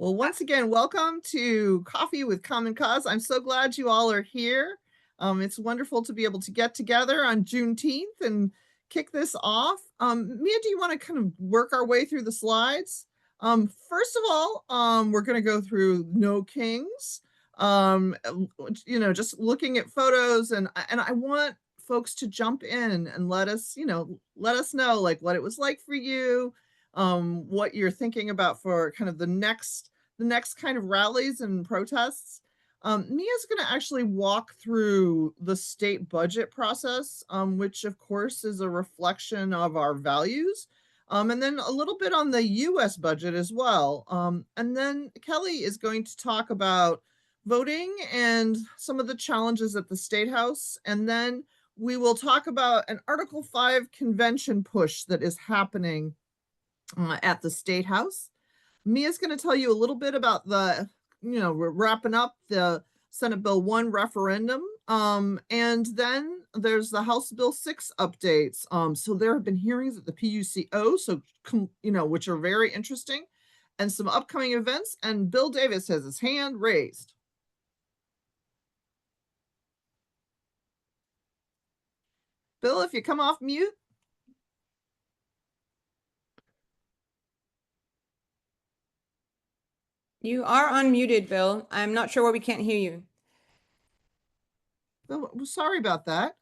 Well, once again, welcome to Coffee with Common Cause. I'm so glad you all are here. It's wonderful to be able to get together on Juneteenth and kick this off. Mia, do you want to kind of work our way through the slides? First of all, we're going to go through No Kings. Just looking at photos, and I want folks to jump in and let us know like what it was like for you, what you're thinking about for kind of the next kind of rallies and protests. Mia's going to actually walk through the state budget process, which of course is a reflection of our values, and then a little bit on the US budget as well. And then Kelly is going to talk about voting and some of the challenges at the State House. And then we will talk about an Article 5 convention push that is happening at the State House. Mia's going to tell you a little bit about we're wrapping up the Senate Bill 1 referendum. And then there's the House Bill 6 updates. So there have been hearings at the PUCO, which are very interesting, and some upcoming events. And Bill Davis has his hand raised. Bill, if you come off mute. You are unmuted, Bill. I'm not sure why we can't hear you. Bill, sorry about that.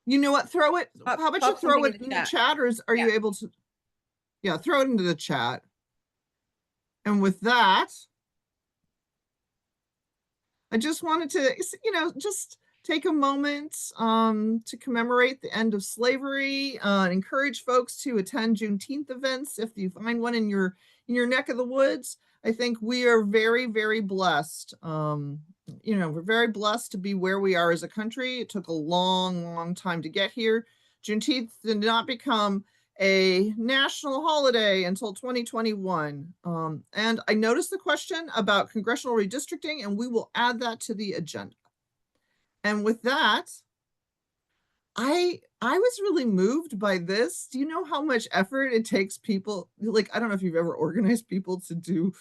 You know what? Throw it. How about you throw it in the chat, or are you able to? Yeah, throw it into the chat. And with that, I just wanted to, just take a moment to commemorate the end of slavery, encourage folks to attend Juneteenth events if you find one in your neck of the woods. I think we are very, very blessed. We're very blessed to be where we are as a country. It took a long, long time to get here. Juneteenth did not become a national holiday until 2021. And I noticed the question about congressional redistricting, and we will add that to the agenda. And with that, I was really moved by this. Do you know how much effort it takes people? Like, I don't know if you've ever organized people to do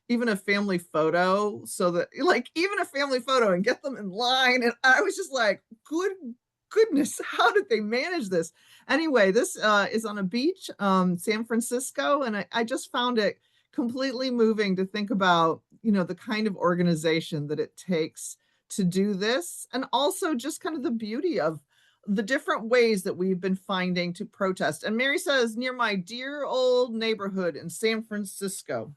even a family photo, so that like even a family photo and get them in line. And I was just like, goodness, how did they manage this? Anyway, this is on a beach, San Francisco, and I just found it completely moving to think about, the kind of organization that it takes to do this, and also just kind of the beauty of the different ways that we've been finding to protest. And Mary says, near my dear old neighborhood in San Francisco.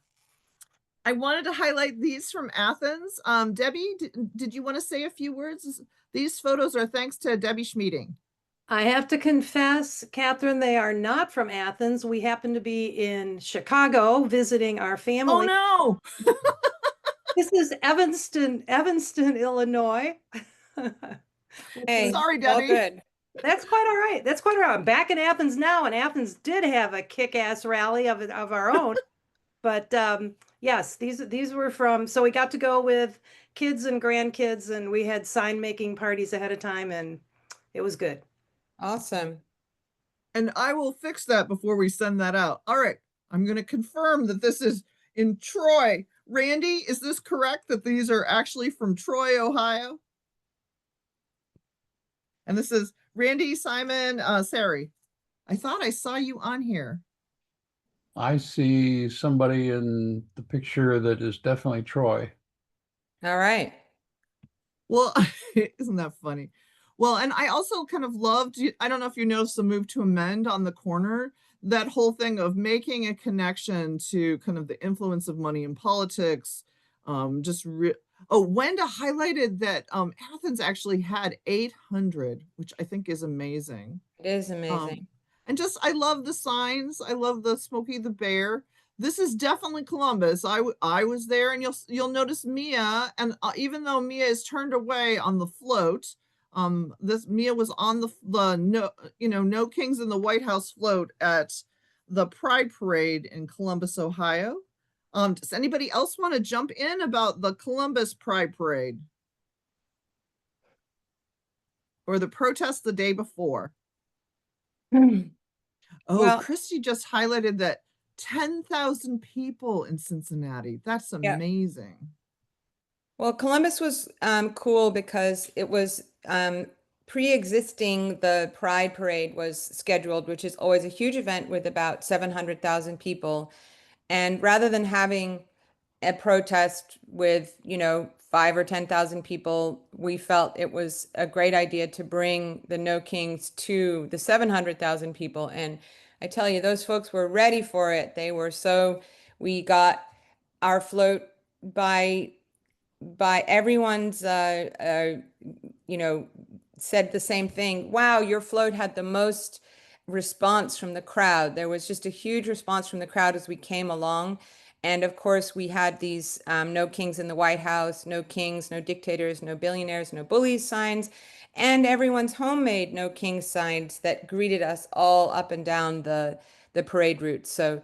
I wanted to highlight these from Athens. Debbie, did you want to say a few words? These photos are thanks to Debbie Schmeeding. I have to confess, Catherine, they are not from Athens. We happen to be in Chicago visiting our family. Oh, no. This is Evanston, Illinois. Hey, sorry, Debbie. All good. That's quite all right. That's quite all right. I'm back in Athens now, and Athens did have a kick-ass rally of our own. But yes, these were from, so we got to go with kids and grandkids, and we had sign-making parties ahead of time, and it was good. Awesome. And I will fix that before we send that out. All right. I'm going to confirm that this is in Troy. Randy, is this correct that these are actually from Troy, Ohio? And this is Randy, Simon, Sari. I thought I saw you on here. I see somebody in the picture that is definitely Troy. All right. Well, isn't that funny? Well, and I also kind of loved, I don't know if you noticed the move to amend on the corner, that whole thing of making a connection to kind of the influence of money in politics. Wenda highlighted that Athens actually had 800, which I think is amazing. It is amazing. And just, I love the signs. I love the Smokey the Bear. This is definitely Columbus. I was there, and you'll notice Mia, and even though Mia is turned away on the float, this Mia was on the No Kings in the White House float at the Pride Parade in Columbus, Ohio. Does anybody else want to jump in about the Columbus Pride Parade or the protest the day before? Oh, well, Christy just highlighted that 10,000 people in Cincinnati. That's Yeah. amazing. Well, Columbus was cool because it was pre-existing. The Pride Parade was scheduled, which is always a huge event with about 700,000 people. And rather than having a protest with, 5 or 10,000 people, we felt it was a great idea to bring the No Kings to the 700,000 people. And I tell you, those folks were ready for it. We got our float by everyone's you know said the same thing. Wow, your float had the most response from the crowd. There was just a huge response from the crowd as we came along. And of course, we had these no kings in the White House, no kings, no dictators, no billionaires, no bullies signs, and everyone's homemade no kings signs that greeted us all up and down the parade route. So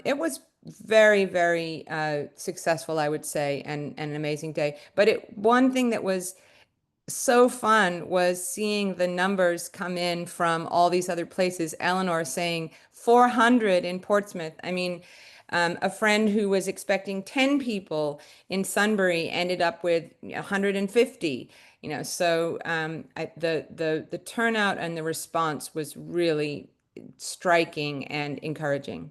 it was very, very successful, I would say, and an amazing day. But one thing that was so fun was seeing the numbers come in from all these other places. Eleanor saying 400 in Portsmouth. I mean, a friend who was expecting 10 people in Sunbury ended up with 150. So the turnout and the response was really striking and encouraging.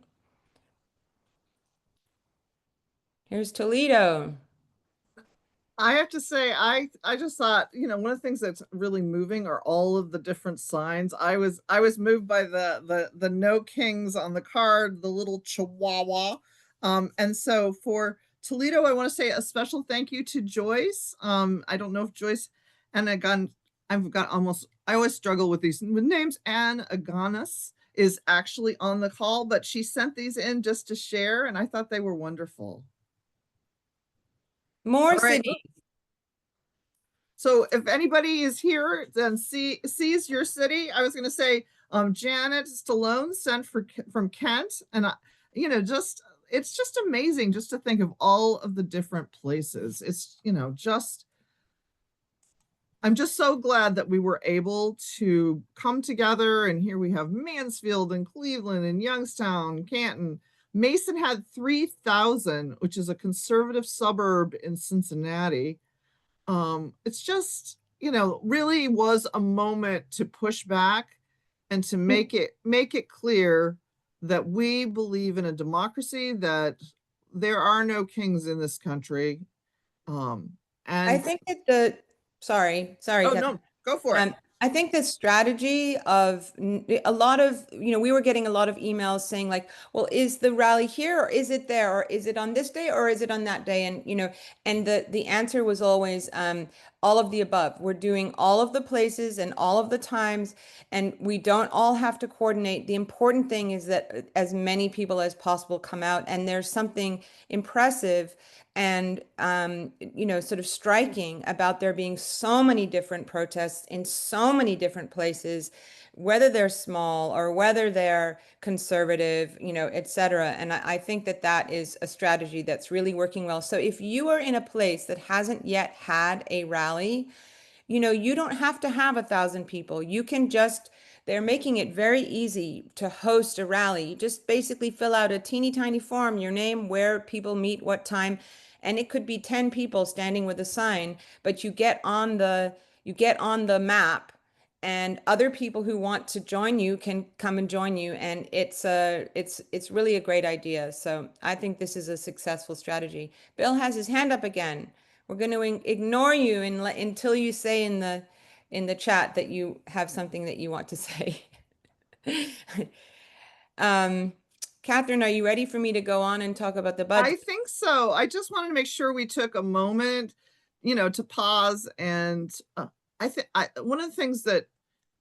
Here's Toledo. I have to say, I just thought, one of the things that's really moving are all of the different signs. I was moved by the No Kings on the card, the little chihuahua. And so for Toledo, I want to say a special thank you to Joyce. I don't know if Joyce and I always struggle with these with names. Anne Aganis is actually on the call, but she sent these in just to share, and I thought they were wonderful. More All right. cities. So if anybody is here, then sees your city. I was going to say, Janet Stallone sent from Kent, and it's just amazing just to think of all of the different places. It's I'm just so glad that we were able to come together. And here we have Mansfield and Cleveland and Youngstown, Canton. Mason had 3,000, which is a conservative suburb in Cincinnati. It's just, really was a moment to push back and to make it clear that we believe in a democracy, that there are no kings in this country. I And think sorry, oh Catherine. no, go for it. I think the strategy of a lot of, we were getting a lot of emails saying like, well, is the rally here or is it there or is it on this day or is it on that day? And, and the answer was always all of the above. We're doing all of the places and all of the times, and we don't all have to coordinate. The important thing is that as many people as possible come out, and there's something impressive and sort of striking about there being so many different protests in so many different places, whether they're small or whether they're conservative, et cetera. And I think that is a strategy that's really working well. So if you are in a place that hasn't yet had a rally, you don't have to have 1,000 people. They're making it very easy to host a rally. You just basically fill out a teeny tiny form, your name, where people meet, what time, and it could be 10 people standing with a sign, but you get on the map, and other people who want to join you can come and join you, and it's really a great idea. So I think this is a successful strategy. Bill has his hand up again. We're going to ignore you until you say in the chat that you have something that you want to say. um, Catherine, are you ready for me to go on and talk about the budget? I think so. I just wanted to make sure we took a moment, to pause. And I think one of the things that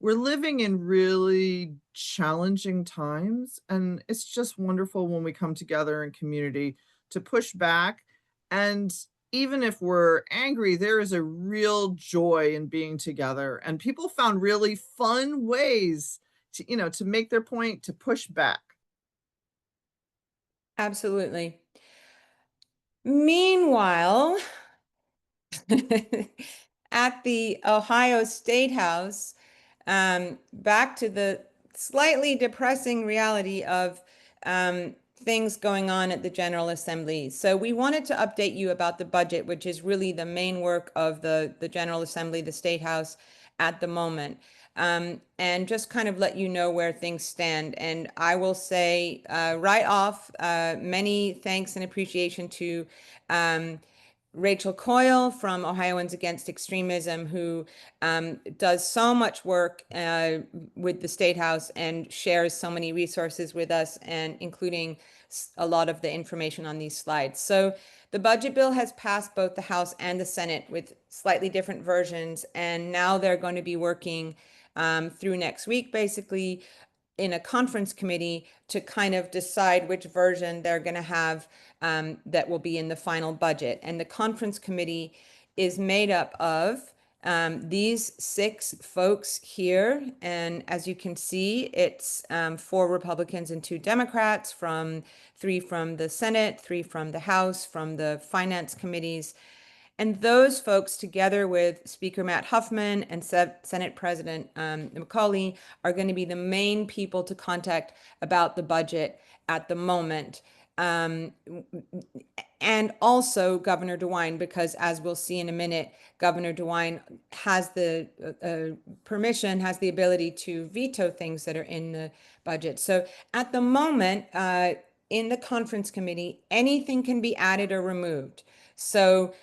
we're living in really challenging times, and it's just wonderful when we come together in community to push back. And even if we're angry, there is a real joy in being together. And people found really fun ways to make their point, to push back. Absolutely. Meanwhile, at the Ohio State House, back to the slightly depressing reality of things going on at the General Assembly. So we wanted to update you about the budget, which is really the main work of the General Assembly, the State House at the moment. And just kind of let you know where things stand. And I will say right off, many thanks and appreciation to Rachel Coyle from Ohioans Against Extremism, who does so much work with the State House and shares so many resources with us, and including a lot of the information on these slides. So the budget bill has passed both the House and the Senate with slightly different versions, and now they're going to be working through next week, basically, in a conference committee to kind of decide which version they're going to have that will be in the final budget. And the conference committee is made up of these 6 folks here. And as you can see, it's 4 Republicans and 2 Democrats, 3 from the Senate, 3 from the House, from the finance committees. And those folks, together with Speaker Matt Huffman and Senate President McCauley, are going to be the main people to contact about the budget at the moment. And also Governor DeWine, because as we'll see in a minute, Governor DeWine has the permission, has the ability to veto things that are in the budget. So at the moment, in the conference committee, anything can be added or removed. So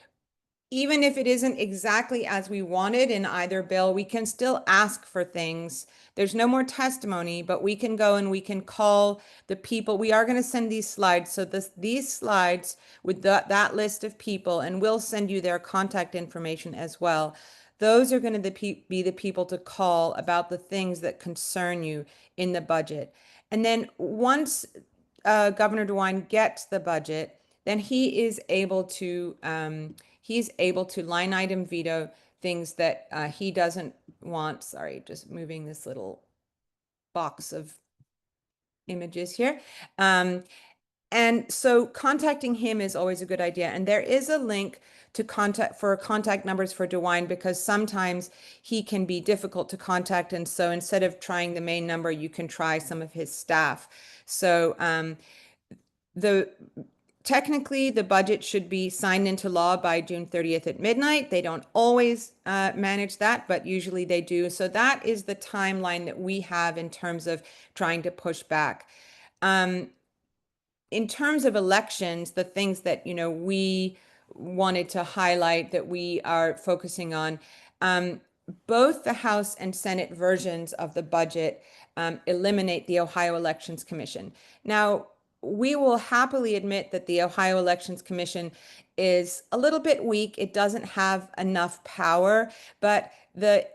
even if it isn't exactly as we wanted in either bill, we can still ask for things. There's no more testimony, but we can go and we can call the people. We are going to send these slides. So these slides with that list of people, and we'll send you their contact information as well. Those are going to be the people to call about the things that concern you in the budget. And then once Governor DeWine gets the budget, then he's able to line item veto things that he doesn't want. Sorry, just moving this little box of images here. And so contacting him is always a good idea. And there is a link to contact numbers for DeWine, because sometimes he can be difficult to contact. And so instead of trying the main number, you can try some of his staff. So technically, the budget should be signed into law by June 30th at midnight. They don't always manage that, but usually they do. So that is the timeline that we have in terms of trying to push back. In terms of elections, the things that, we wanted to highlight that we are focusing on, both the House and Senate versions of the budget eliminate the Ohio Elections Commission. Now, we will happily admit that the Ohio Elections Commission is a little bit weak. It doesn't have enough power, but the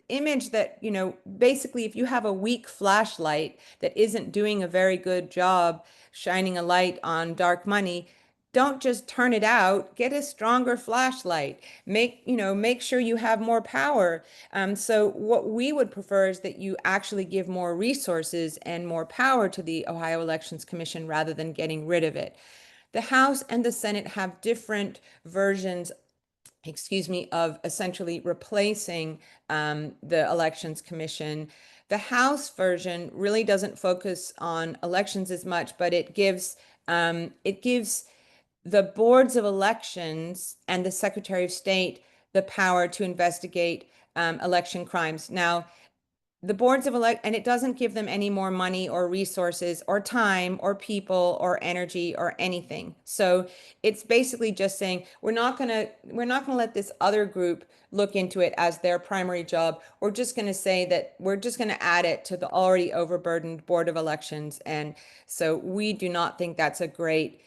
image that, basically if you have a weak flashlight that isn't doing a very good job shining a light on dark money, don't just turn it out, get a stronger flashlight, make sure you have more power. So what we would prefer is that you actually give more resources and more power to the Ohio Elections Commission rather than getting rid of it. The House and the Senate have different versions, of essentially replacing the Elections Commission. The House version really doesn't focus on elections as much, but it gives the boards of elections and the Secretary of State the power to investigate election crimes. Now, the boards of and it doesn't give them any more money or resources or time or people or energy or anything. So it's basically just saying we're not gonna let this other group look into it as their primary job. We're just gonna say that we're just gonna add it to the already overburdened Board of Elections, and so we do not think that's a great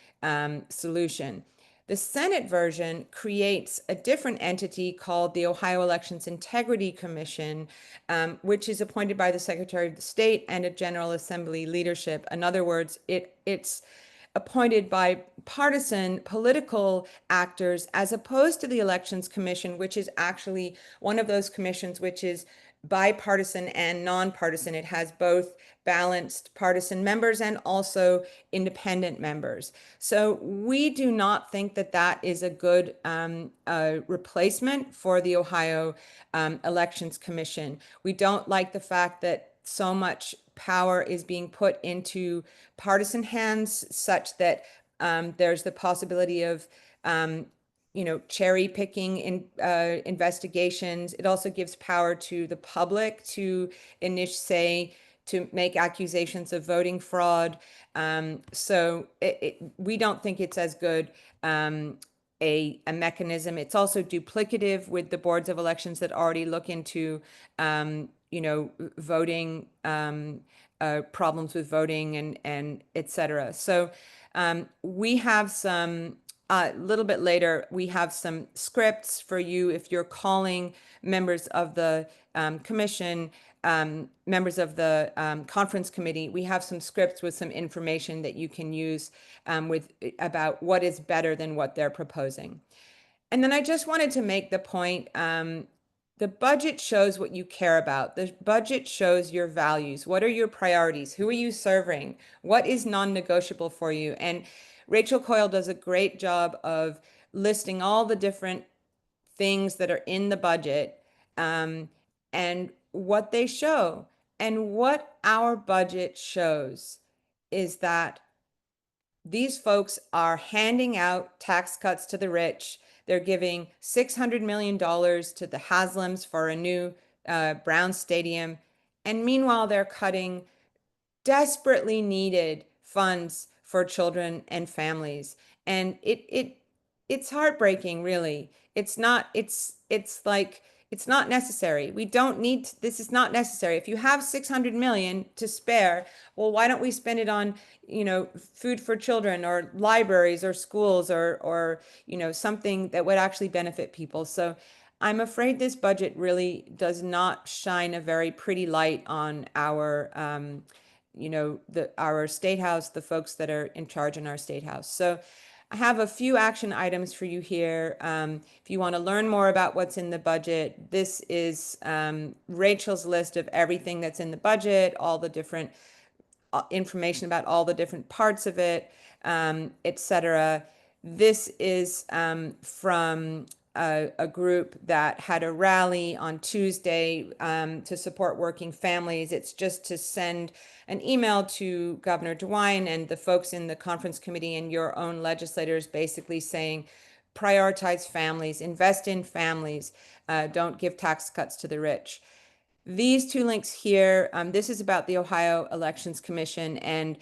solution. The Senate version creates a different entity called the Ohio Elections Integrity Commission, which is appointed by the Secretary of State and a General Assembly leadership. In other words, it's appointed by partisan political actors, as opposed to the Elections Commission, which is actually one of those commissions which is bipartisan and nonpartisan. It has both balanced partisan members and also independent members. So we do not think that that is a good replacement for the Ohio Elections Commission. We don't like the fact that so much power is being put into partisan hands, such that there's the possibility of cherry picking in investigations. It also gives power to the public to to make accusations of voting fraud. So we don't think it's as good a mechanism. It's also duplicative with the boards of elections that already look into voting problems with voting and et cetera. So we have some a little bit later, we have some scripts for you if you're calling members of the commission, members of the conference committee. We have some scripts with some information that you can use about what is better than what they're proposing. And then I just wanted to make the point, the budget shows what you care about. The budget shows your values. What are your priorities? Who are you serving? What is non-negotiable for you? And Rachel Coyle does a great job of listing all the different things that are in the budget and what they show. And what our budget shows is that these folks are handing out tax cuts to the rich. They're giving $600 million to the Haslams for a new Brown Stadium. And meanwhile, they're cutting desperately needed funds for children and families. And it's heartbreaking, really. It's like it's not necessary. We don't need this is not necessary. If you have 600 million to spare, well, why don't we spend it on, food for children or libraries or schools or something that would actually benefit people. So I'm afraid this budget really does not shine a very pretty light on our our state house, the folks that are in charge in our state house. So I have a few action items for you here. If you want to learn more about what's in the budget, this is Rachel's list of everything that's in the budget, all the different information about all the different parts of it, etc. This is from a group that had a rally on Tuesday to support working families. It's just to send an email to Governor DeWine and the folks in the conference committee and your own legislators, basically saying, prioritize families, invest in families, don't give tax cuts to the rich. These two links here, this is about the Ohio Elections Commission, and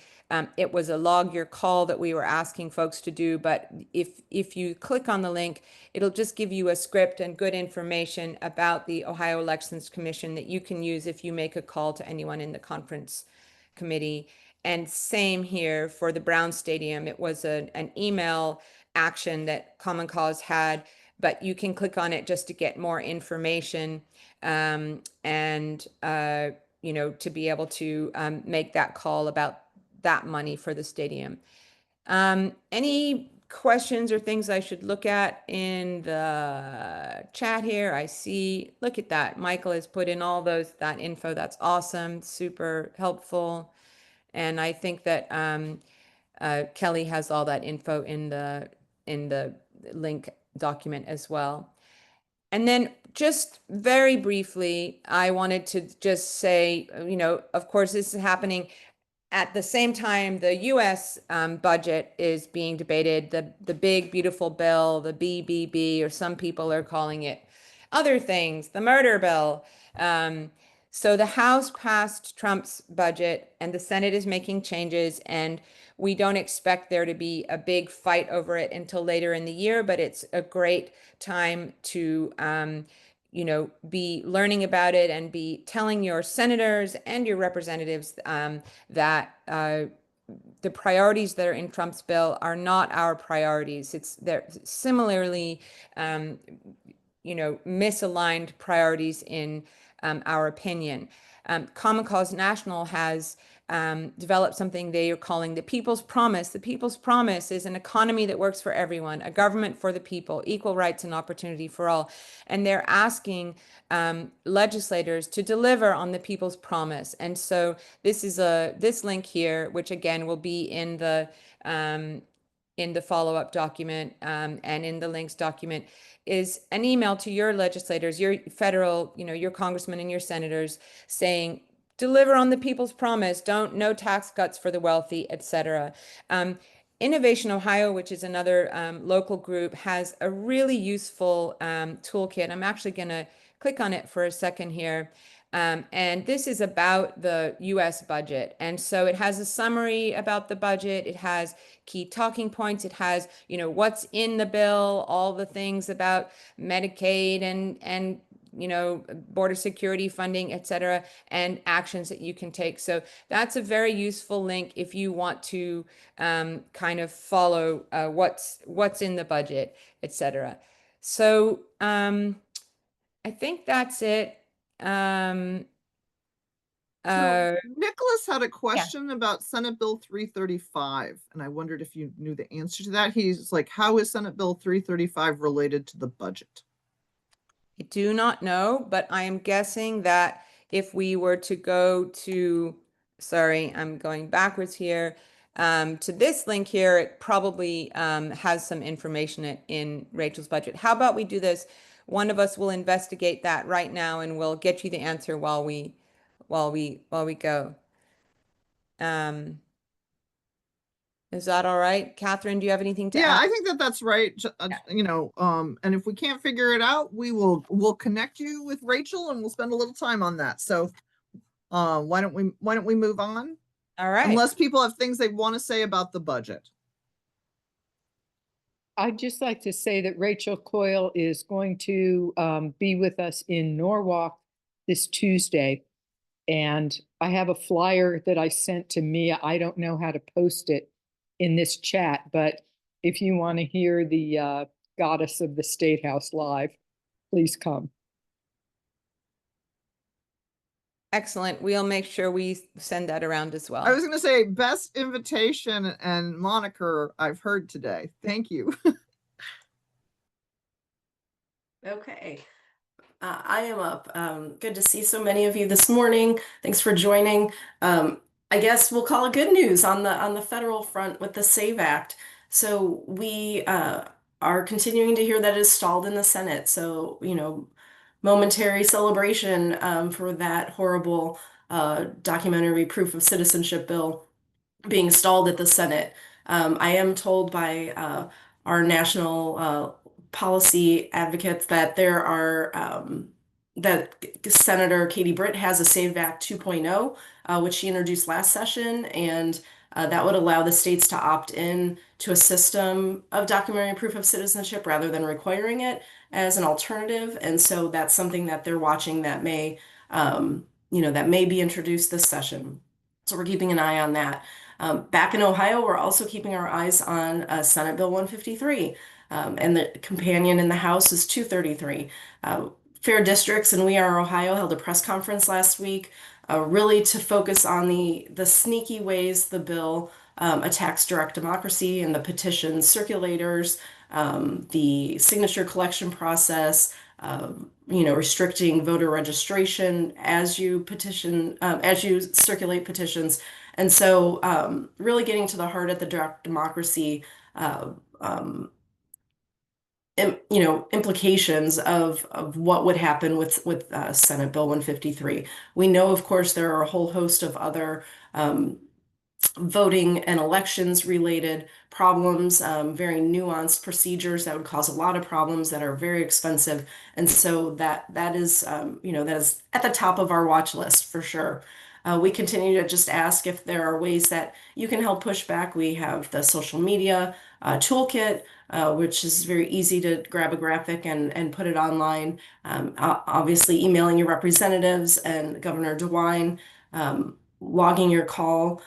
it was a log your call that we were asking folks to do. But if you click on the link, it'll just give you a script and good information about the Ohio Elections Commission that you can use if you make a call to anyone in the conference committee. And same here for the Brown Stadium. It was an email action that Common Cause had, but you can click on it just to get more information and to be able to make that call about that money for the stadium. Any questions or things I should look at in the chat here? I see, look at that. Michael has put in all that info. That's awesome, super helpful. And I think that Kelly has all that info in the link document as well. And then just very briefly, I wanted to just say, of course, this is happening at the same time the U.S. Budget is being debated, the big, beautiful bill, the BBB, or some people are calling it other things, the murder bill. So the House passed Trump's budget and the Senate is making changes, and we don't expect there to be a big fight over it until later in the year, but it's a great time to be learning about it and be telling your senators and your representatives that the priorities that are in Trump's bill are not our priorities. They're similarly, misaligned priorities in our opinion. Common Cause National has developed something they are calling the People's Promise. The People's Promise is an economy that works for everyone, a government for the people, equal rights and opportunity for all. And they're asking legislators to deliver on the People's Promise. And so this is this link here, which again will be in the follow-up document and in the links document, is an email to your legislators, your federal, your congressmen and your senators saying, deliver on the people's promise. Don't no tax cuts for the wealthy, etc. Innovation Ohio, which is another local group, has a really useful toolkit. I'm actually going to click on it for a second here. And this is about the US budget. And so it has a summary about the budget. It has key talking points. It has, what's in the bill, all the things about Medicaid and border security funding, et cetera, and actions that you can take. So that's a very useful link if you want to kind of follow what's in the budget, et cetera. So I think that's it. So Nicholas had a question about Senate Bill 335, and I wondered if you knew the answer to that. He's like, how is Senate Bill 335 related to the budget? I do not know, but I am guessing that if we were to go to, sorry, I'm going backwards here, to this link here, it probably has some information in Rachel's budget. How about we do this? One of us will investigate that right now, and we'll get you the answer while we go. Is that all right? Catherine, do you have anything to Yeah, add? I think that that's right. And if we can't figure it out, we'll connect you with Rachel and we'll spend a little time on that. So why don't we move on? All right. Unless people have things they want to say about the budget. I'd just like to say that Rachel Coyle is going to be with us in Norwalk this Tuesday. And I have a flyer that I sent to Mia. I don't know how to post it in this chat, but if you want to hear the goddess of the State House live, please come. Excellent. We'll make sure we send that around as well. I was going to say best invitation and moniker I've heard today. Thank you. Okay. I am up. Good to see so many of you this morning. Thanks for joining. I guess we'll call it good news on the federal front with the SAVE Act. So we are continuing to hear that it is stalled in the Senate. So, momentary celebration for that horrible documentary proof of citizenship bill being stalled at the Senate. I am told by our national policy advocates that there are that Senator Katie Britt has a SAVE Act 2.0, which she introduced last session, and that would allow the states to opt in to a system of documentary proof of citizenship rather than requiring it as an alternative. And so that's something that they're watching that may, that may be introduced this session. So we're keeping an eye on that. Back in Ohio, we're also keeping our eyes on Senate Bill 153, and the companion in the House is 233. Fair Districts and We Are Ohio held a press conference last week, really to focus on the sneaky ways the bill attacks direct democracy and the petition circulators, the signature collection process, restricting voter registration as you circulate petitions. And so really getting to the heart of the direct democracy implications of what would happen with Senate Bill 153. We know, of course, there are a whole host of other voting and elections related problems, very nuanced procedures that would cause a lot of problems that are very expensive. And so that is that is at the top of our watch list for sure. We continue to just ask if there are ways that you can help push back. We have the social media toolkit, which is very easy to grab a graphic and put it online. Obviously, emailing your representatives and Governor DeWine, logging your call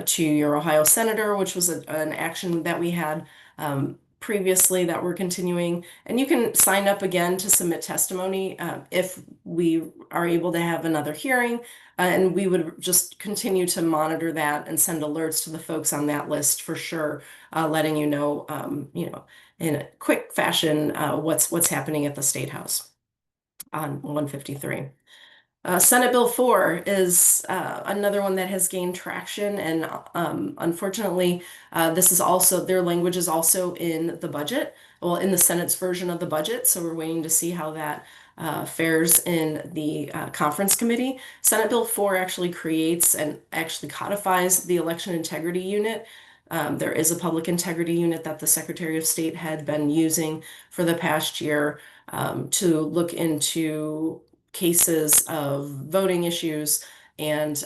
to your Ohio senator, which was an action that we had previously that we're continuing. And you can sign up again to submit testimony if we are able to have another hearing. And we would just continue to monitor that and send alerts to the folks on that list for sure, letting you know, in a quick fashion, what's happening at the State House on 153. Senate Bill 4 is another one that has gained traction, and unfortunately, this is also their language is also in the budget, well, in the Senate's version of the budget. So we're waiting to see how that Affairs in the Conference Committee. Senate Bill 4 actually creates and actually codifies the Election Integrity Unit. There is a public integrity unit that the Secretary of State had been using for the past year to look into cases of voting issues. And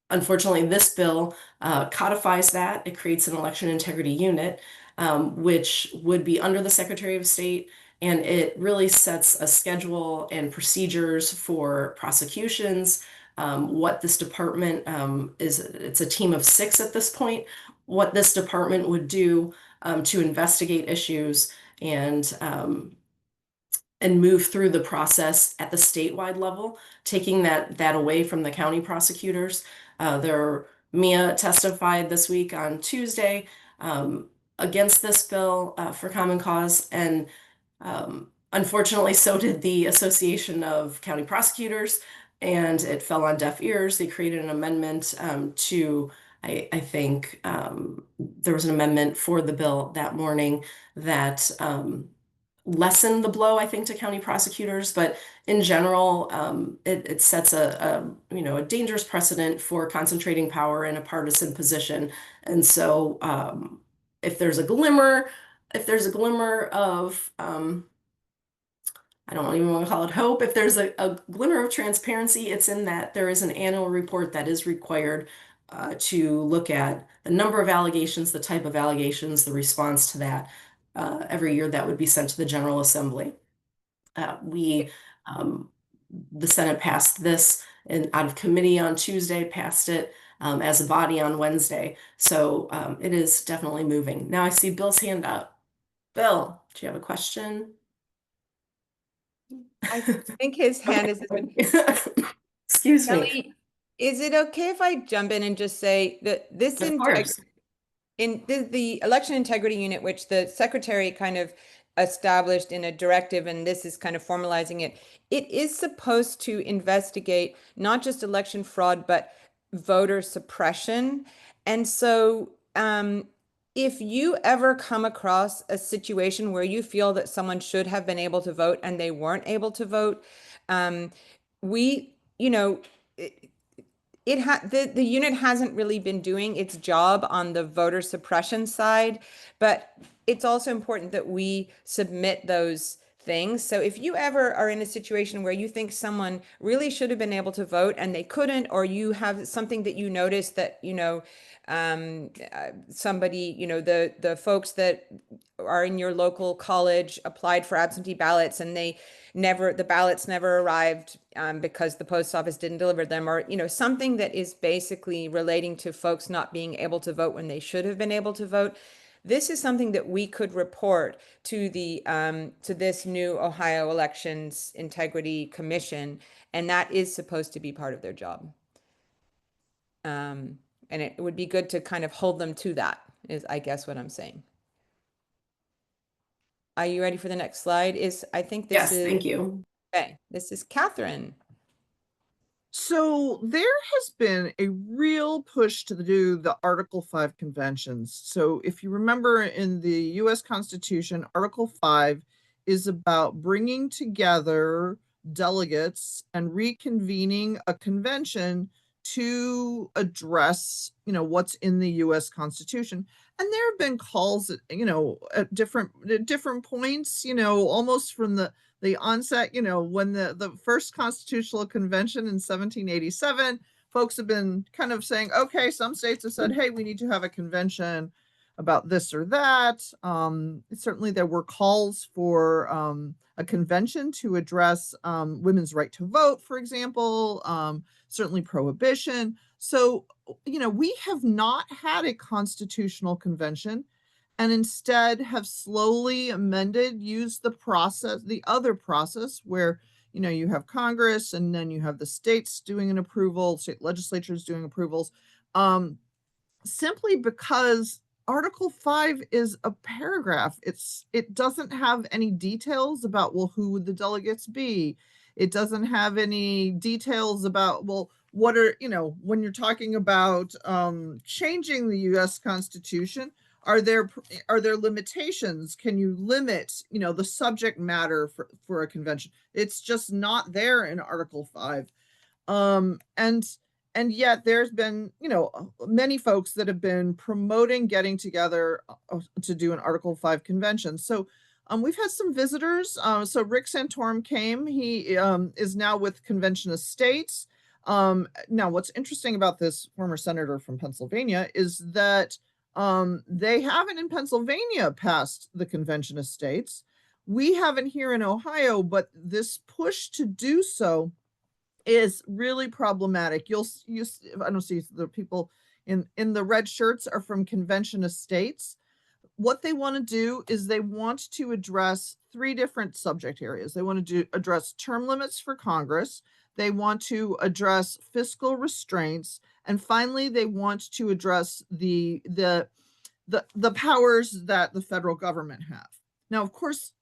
unfortunately, this bill codifies that. It creates an election integrity unit, which would be under the Secretary of State. And it really sets a schedule and procedures for prosecutions. What this department is, it's a team of 6 at this point, what this department would do to investigate issues and move through the process at the statewide level, taking that away from the county prosecutors. Mia testified this week on Tuesday against this bill for Common Cause, and unfortunately, so did the Association of County Prosecutors, and it fell on deaf ears. They created an amendment I think there was an amendment for the bill that morning that lessen the blow, I think, to county prosecutors, but in general, it sets a dangerous precedent for concentrating power in a partisan position. And so, if there's a glimmer of I don't even want to call it hope. If there's a glimmer of transparency, it's in that there is an annual report that is required to look at the number of allegations, the type of allegations, the response to that. Every year that would be sent to the General Assembly. The Senate passed this out of committee on Tuesday, passed it as a body on Wednesday. So it is definitely moving. Now I see Bill's hand up. Bill, do you have a question? I think his hand is. Excuse me. Kelly, is it okay if I jump in and just say that this Of course. in the election integrity unit, which the secretary kind of established in a directive, and this is kind of formalizing it, it is supposed to investigate not just election fraud, but voter suppression. And so if you ever come across a situation where you feel that someone should have been able to vote and they weren't able to vote, we, you know, the unit hasn't really been doing its job on the voter suppression side, but it's also important that we submit those things. So if you ever are in a situation where you think someone really should have been able to vote and they couldn't, or you have something that you notice that, somebody, the folks that are in your local college applied for absentee ballots and the ballots never arrived because the post office didn't deliver them, or something that is basically relating to folks not being able to vote when they should have been able to vote. This is something that we could report to this new Ohio Elections Integrity Commission, and that is supposed to be part of their job. And it would be good to kind of hold them to that, is I guess what I'm saying. Are you ready for the next slide? I think this Yes, is. thank you. Okay, this is Catherine. So there has been a real push to do the Article 5 conventions. So if you remember in the US Constitution, Article 5 is about bringing together delegates and reconvening a convention to address, what's in the US Constitution. And there have been calls at different points, almost from the onset, when the first constitutional convention in 1787, folks have been kind of saying, okay, some states have said, hey, we need to have a convention about this or that. Certainly there were calls for a convention to address women's right to vote, for example, certainly prohibition. So, we have not had a constitutional convention, and instead have slowly used the other process where, you have Congress and then you have the states doing an approval, state legislatures doing approvals, simply because Article 5 is a paragraph. It doesn't have any details about, well, who would the delegates be? It doesn't have any details about, well, what are, when you're talking about changing the US Constitution, Are there limitations? Can you limit, the subject matter for a convention? It's just not there in Article 5. And yet there's been, many folks that have been promoting getting together to do an Article 5 convention. So we've had some visitors. So Rick Santorum came. He is now with Convention of States. Now, what's interesting about this former senator from Pennsylvania is that they haven't in Pennsylvania passed the Convention of States. We haven't here in Ohio, but this push to do so is really problematic. I don't see the people in the red shirts are from Convention of States. What they want to do is they want to address three different subject areas. They want to address term limits for Congress. They want to address fiscal restraints, and finally, they want to address the powers that the federal government have. Now, of course,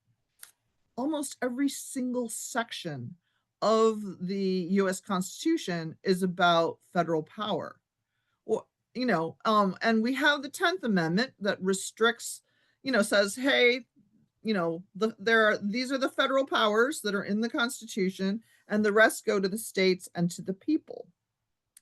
almost every single section of the U.S. Constitution is about federal power. Well, and we have the 10th Amendment that restricts, says, hey, these are the federal powers that are in the Constitution, and the rest go to the states and to the people.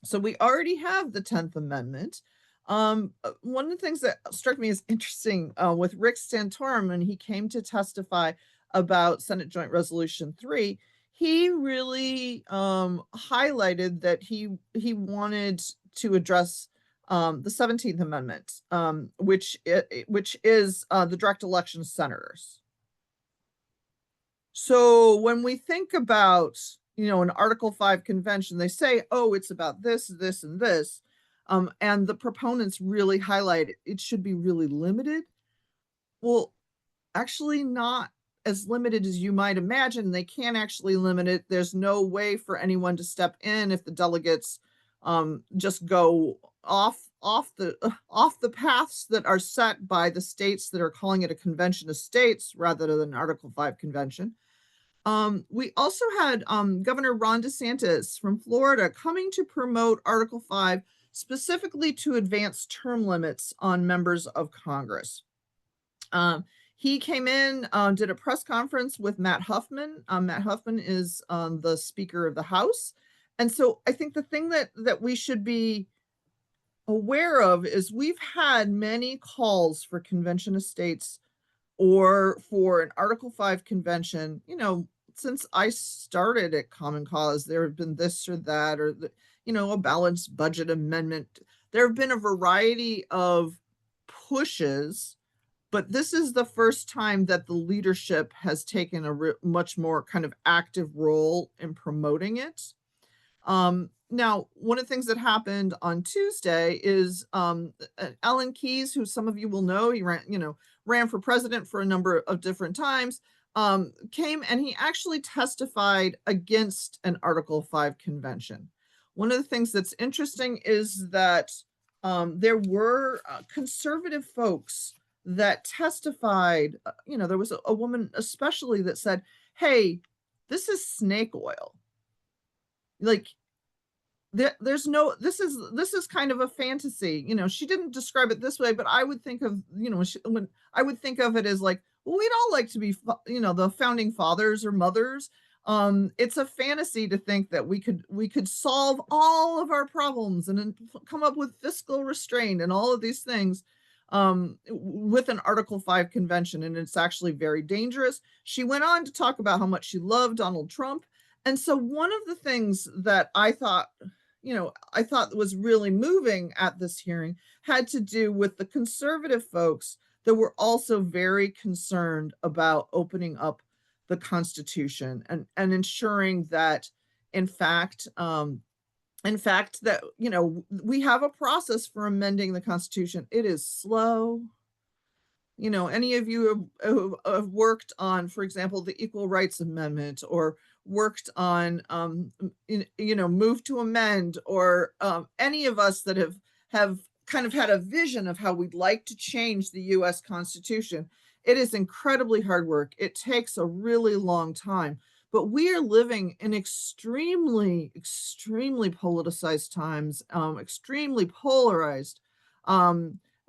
So we already have the 10th Amendment. One of the things that struck me as interesting with Rick Santorum, when he came to testify about Senate Joint Resolution 3, he really highlighted that he wanted to address the 17th Amendment, which is the direct election of senators. So when we think about, an Article 5 convention, they say, oh, it's about this, this, and this. And the proponents really highlight it should be really limited. Well, actually not as limited as you might imagine. They can't actually limit it. There's no way for anyone to step in if the delegates just go off the paths that are set by the states that are calling it a convention of states rather than an Article 5 convention. We also had Governor Ron DeSantis from Florida coming to promote Article 5 specifically to advance term limits on members of Congress. He came in, did a press conference with Matt Huffman. Matt Huffman is the Speaker of the House. And so I think the thing that we should be aware of is we've had many calls for Convention of States or for an Article 5 convention, since I started at Common Cause. There have been this or that, or a balanced budget amendment. There have been a variety of pushes, but this is the first time that the leadership has taken a much more kind of active role in promoting it. Now, one of the things that happened on Tuesday is Alan Keyes, who some of you will know, he ran for president for a number of different times, came and he actually testified against an Article 5 convention. One of the things that's interesting is that there were conservative folks that testified. There was a woman especially that said, hey, this is snake oil. Like, there's no, this is kind of a fantasy. She didn't describe it this way, but I would think of, when I would think of it as like, well, we'd all like to be, the founding fathers or mothers. It's a fantasy to think that we could solve all of our problems and come up with fiscal restraint and all of these things with an Article 5 convention. And it's actually very dangerous. She went on to talk about how much she loved Donald Trump. And so one of the things that I thought was really moving at this hearing had to do with the conservative folks that were also very concerned about opening up the Constitution and ensuring that, in fact, that, we have a process for amending the Constitution. It is slow. Any of you who have worked on, for example, the Equal Rights Amendment, or worked on, Move to Amend, or any of us that have kind of had a vision of how we'd like to change the U.S. Constitution, it is incredibly hard work. It takes a really long time. But we are living in extremely, extremely politicized times, extremely polarized.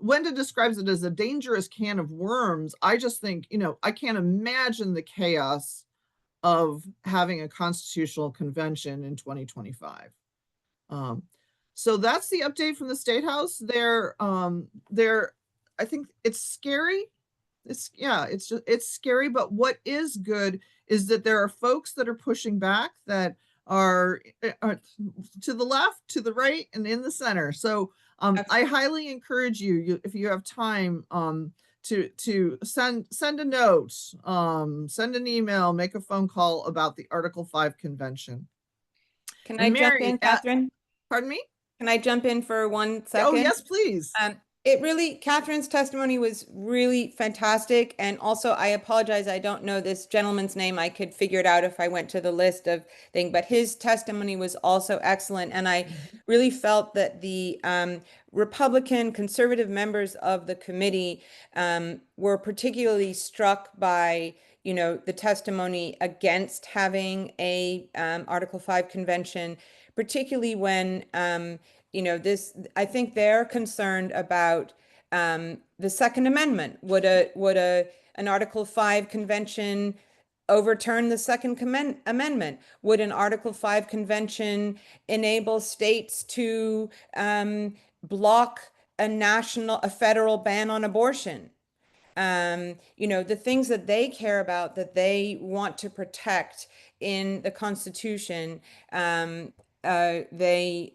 Wenda describes it as a dangerous can of worms. I just think, I can't imagine the chaos of having a constitutional convention in 2025. So that's the update from the State House. I think it's scary. It's scary, but what is good is that there are folks that are pushing back that are to the left, to the right, and in the center. So I highly encourage you, if you have time, to send a note, send an email, make a phone call about the Article 5 convention. Can And I jump Mary, in, Catherine? pardon me? Can I jump in for 1 second? Oh, yes, please. Catherine's testimony was really fantastic. And also, I apologize, I don't know this gentleman's name. I could figure it out if I went to the list of things, but his testimony was also excellent. And I really felt that the Republican conservative members of the committee were particularly struck by the testimony against having a Article 5 convention, particularly when I think they're concerned about the Second Amendment. Would an Article 5 convention overturn the Second Amendment? Would an Article 5 convention enable states to block a federal ban on abortion? The things that they care about, that they want to protect in the Constitution, they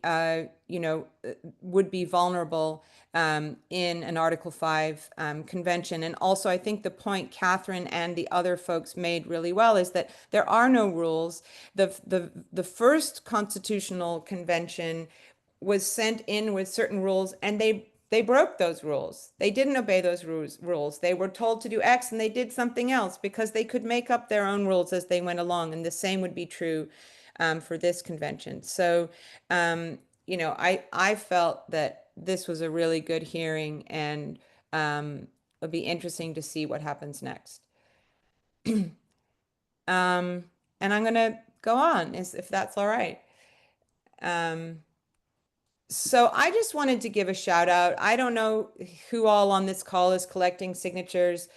would be vulnerable in an Article 5 convention. And also, I think the point Catherine and the other folks made really well is that there are no rules. The first constitutional convention was sent in with certain rules, and they broke those rules. They didn't obey those rules. They were told to do X and they did something else because they could make up their own rules as they went along. And the same would be true for this convention. So, I felt that this was a really good hearing, and it'll be interesting to see what happens next. And I'm going to go on if that's all right. So I just wanted to give a shout out. I don't know who all on this call is collecting signatures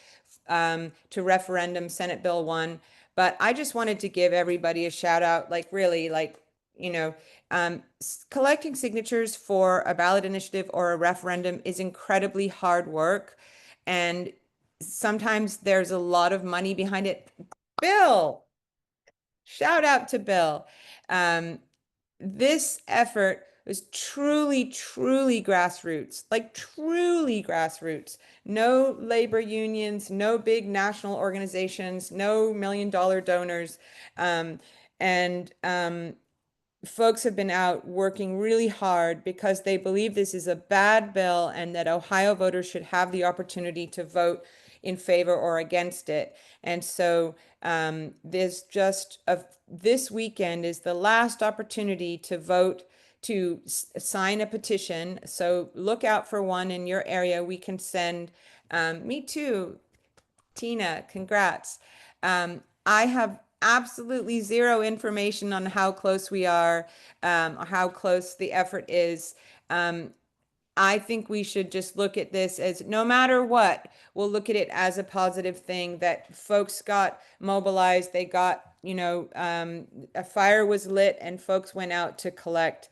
to referendum Senate Bill 1, but I just wanted to give everybody a shout out, collecting signatures for a ballot initiative or a referendum is incredibly hard work. And sometimes there's a lot of money behind it. Bill, shout out to Bill. This effort was truly, truly grassroots, like truly grassroots. No labor unions, no big national organizations, no million-dollar donors. Folks have been out working really hard because they believe this is a bad bill and that Ohio voters should have the opportunity to vote in favor or against it. And so this weekend is the last opportunity to vote, to sign a petition. So look out for one in your area. We can send, me too, Tina, congrats. I have absolutely zero information on how close we are, or how close the effort is. I think we should just look at this as, no matter what, we'll look at it as a positive thing that folks got mobilized. They got, a fire was lit and folks went out to collect.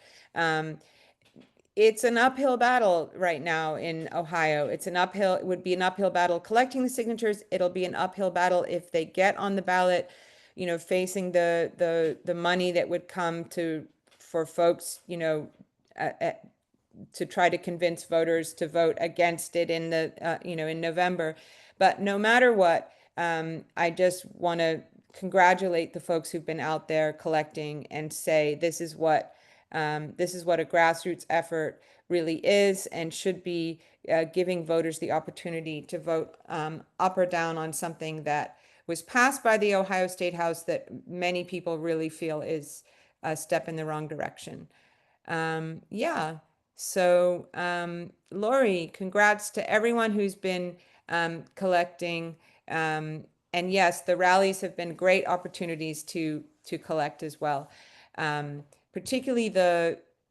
It's an uphill battle right now in Ohio. It would be an uphill battle collecting the signatures. It'll be an uphill battle if they get on the ballot, facing the money that would come for folks, to try to convince voters to vote against it in November. But no matter what, I just want to congratulate the folks who've been out there collecting and say this is what a grassroots effort really is and should be, giving voters the opportunity to vote up or down on something that was passed by the Ohio State House that many people really feel is a step in the wrong direction. Yeah. So, Lori, congrats to everyone who's been collecting. And yes, the rallies have been great opportunities to collect as well. Particularly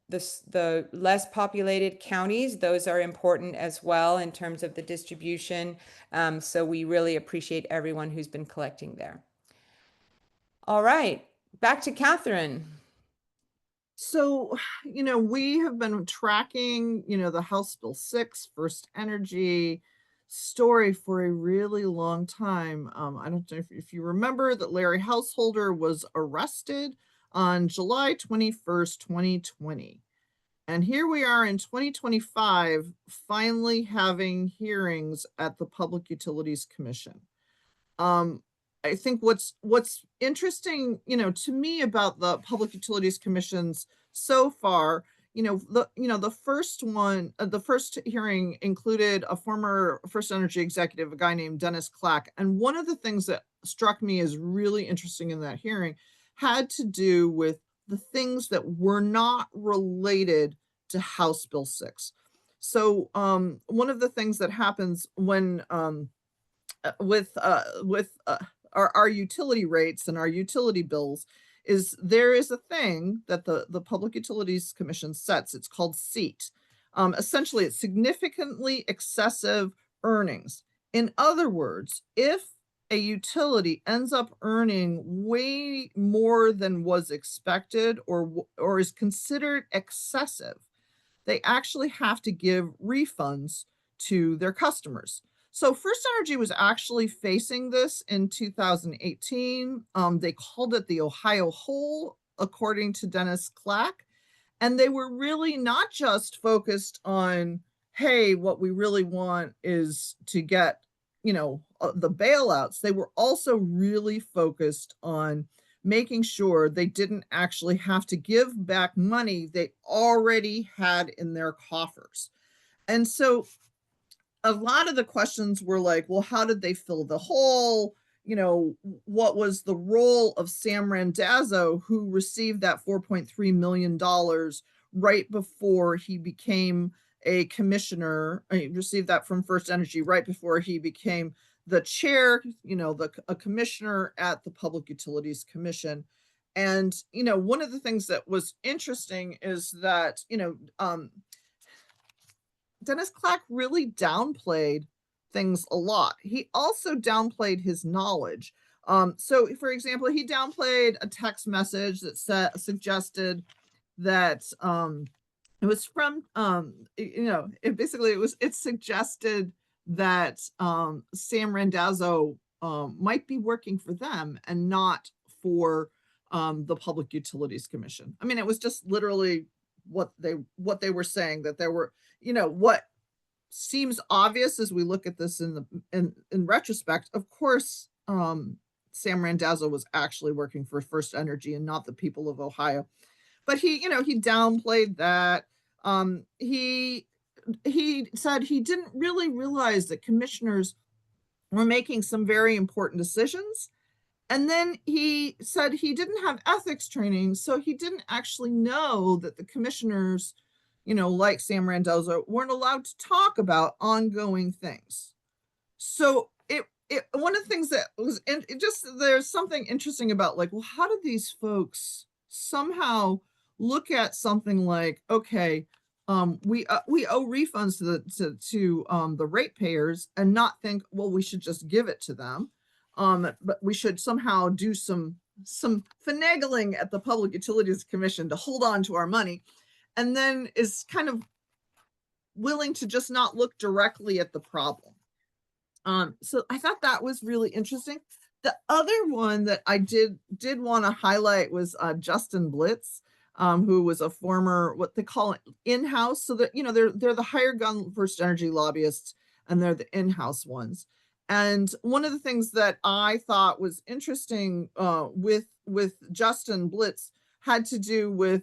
the less populated counties, those are important as well in terms of the distribution. So we really appreciate everyone who's been collecting there. All right, back to Catherine. So, we have been tracking, the House Bill 6 First Energy story for a really long time. I don't know if you remember that Larry Householder was arrested on July 21st, 2020. And here we are in 2025, finally having hearings at the Public Utilities Commission. I think what's interesting, to me about the Public Utilities Commissions so far, the first one, the first hearing included a former First Energy executive, a guy named Dennis Clack. And one of the things that struck me as really interesting in that hearing had to do with the things that were not related to House Bill 6. So one of the things that happens when with our utility rates and our utility bills is there is a thing that the Public Utilities Commission sets. It's called SEAT. Essentially, it's significantly excessive earnings. In other words, if a utility ends up earning way more than was expected or is considered excessive, they actually have to give refunds to their customers. So First Energy was actually facing this in 2018. They called it the Ohio Hole, according to Dennis Clack. And they were really not just focused on, hey, what we really want is to get, the bailouts. They were also really focused on making sure they didn't actually have to give back money they already had in their coffers. And so a lot of the questions were like, well, how did they fill the hole? What was the role of Sam Randazzo, who received that $4.3 million right before he became a commissioner? He received that from First Energy right before he became the chair, a commissioner at the Public Utilities Commission. And, one of the things that was interesting is that, Dennis Clack really downplayed things a lot. He also downplayed his knowledge. So, for example, he downplayed a text message that suggested that it was from, it suggested that Sam Randazzo might be working for them and not for the Public Utilities Commission. I mean, it was just literally what they were saying, that there were, what seems obvious as we look at this in retrospect. Of course, Sam Randazzo was actually working for First Energy and not the people of Ohio. But he downplayed that. He said he didn't really realize that commissioners were making some very important decisions. And then he said he didn't have ethics training, so he didn't actually know that the commissioners, like Sam Randazzo, weren't allowed to talk about ongoing things. So one of the things that was, and there's something interesting about, like, well, how did these folks somehow look at something like, okay, we owe refunds to the ratepayers, and not think, well, we should just give it to them, but we should somehow do some finagling at the Public Utilities Commission to hold on to our money, and then is kind of willing to just not look directly at the problem. So I thought that was really interesting. The other one that I did want to highlight was Justin Blitz, who was a former, what they call it, in-house. So that, they're the hired gun First Energy lobbyists, and they're the in-house ones. And one of the things that I thought was interesting with Justin Blitz had to do with,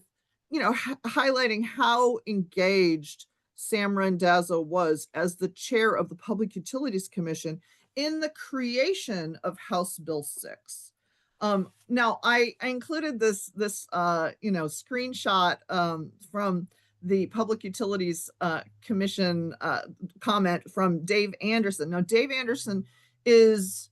highlighting how engaged Sam Randazzo was as the chair of the Public Utilities Commission in the creation of House Bill 6. Now I included this screenshot from the Public Utilities Commission comment from Dave Anderson. Now, Dave Anderson is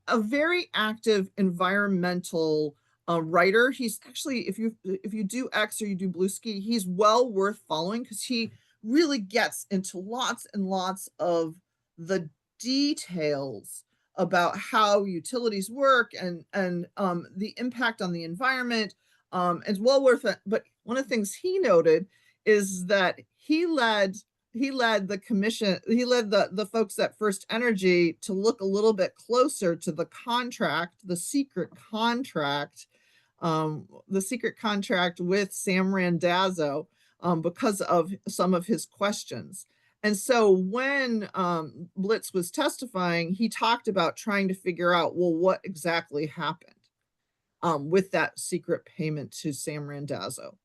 a very active environmental writer. He's actually, if you do X or you do Bluesky, he's well worth following because he really gets into lots and lots of the details about how utilities work and the impact on the environment. It's well worth it. But one of the things he noted is that he led the commission, he led the folks at First Energy to look a little bit closer to the contract, the secret contract with Sam Randazzo, because of some of his questions. And so when Blitz was testifying, he talked about trying to figure out, well, what exactly happened with that secret payment to Sam Randazzo.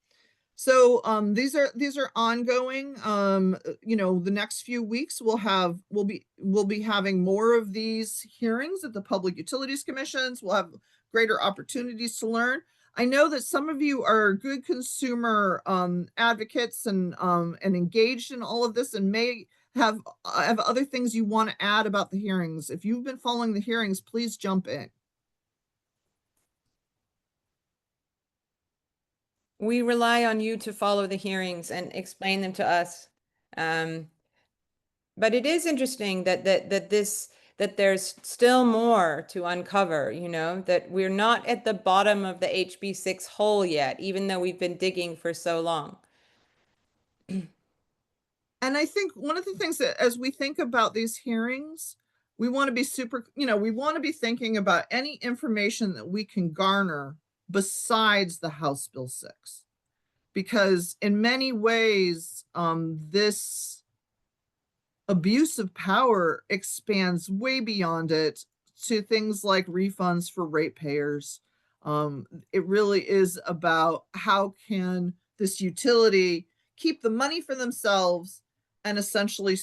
So these are ongoing. The next few weeks we'll be having more of these hearings at the Public Utilities Commissions. We'll have greater opportunities to learn. I know that some of you are good consumer advocates and engaged in all of this and may have other things you want to add about the hearings. If you've been following the hearings, please jump in. We rely on you to follow the hearings and explain them to us. But it is interesting that there's still more to uncover, that we're not at the bottom of the HB6 hole yet, even though we've been digging for so long. And I think one of the things that as we think about these hearings, we want to be we want to be thinking about any information that we can garner besides the House Bill 6. Because in many ways, this abuse of power expands way beyond it to things like refunds for ratepayers. It really is about how can this utility keep the money for themselves and essentially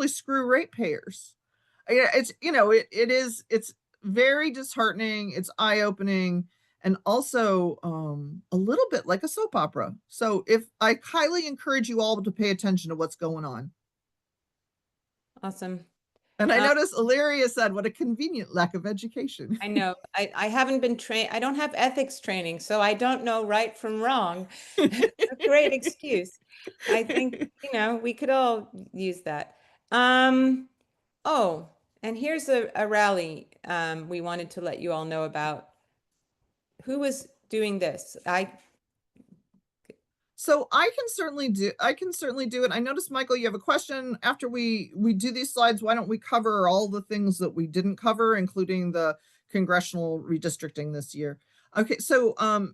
screw ratepayers. It's very disheartening. It's eye-opening. And also a little bit like a soap opera. So I highly encourage you all to pay attention to what's going on. Awesome. And I noticed Illyria said, what a convenient lack of education. I know. I haven't been trained. I don't have ethics training, so I don't know right from wrong. It's a great excuse. I think, we could all use that. Oh, and here's a rally we wanted to let you all know about. Who was doing this? So I can certainly do it. I noticed, Michael, you have a question. After we do these slides, why don't we cover all the things that we didn't cover, including the congressional redistricting this year? Okay, so I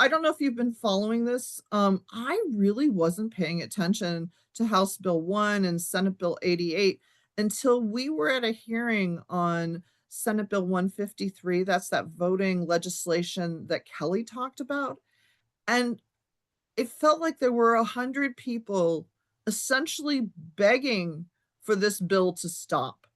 don't know if you've been following this. I really wasn't paying attention to House Bill 1 and Senate Bill 88 until we were at a hearing on Senate Bill 153. That's that voting legislation that Kelly talked about. And it felt like there were 100 people essentially begging for this bill to stop.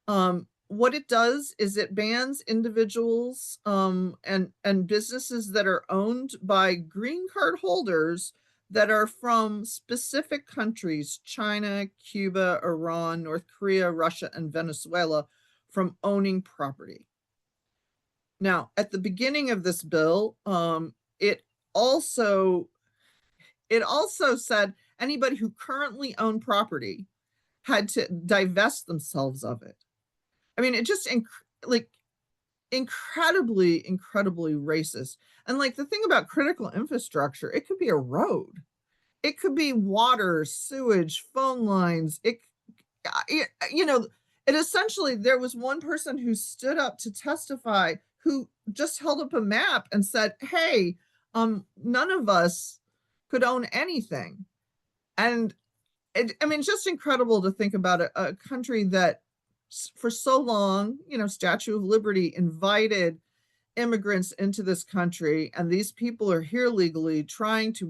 What it does is it bans individuals and businesses that are owned by green card holders that are from specific countries, China, Cuba, Iran, North Korea, Russia, and Venezuela, from owning property. Now, at the beginning of this bill, it also said anybody who currently owned property had to divest themselves of it. I mean, it just incredibly racist. And like the thing about critical infrastructure, it could be a road, it could be water, sewage, phone lines. It essentially, there was one person who stood up to testify who just held up a map and said, hey, none of us could own anything. And it's just incredible to think about a country that for so long, Statue of Liberty invited immigrants into this country, and these people are here legally trying to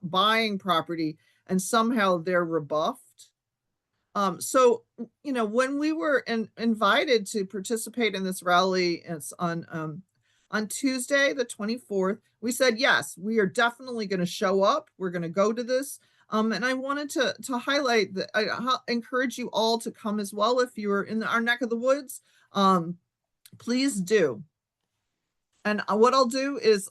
buying property, and somehow they're rebuffed. So when we were invited to participate in this rally, it's on Tuesday, the 24th, we said, yes, we are definitely going to show up. We're going to go to this. And I wanted to highlight that I encourage you all to come as well if you're in our neck of the woods. please do. And what I'll do is,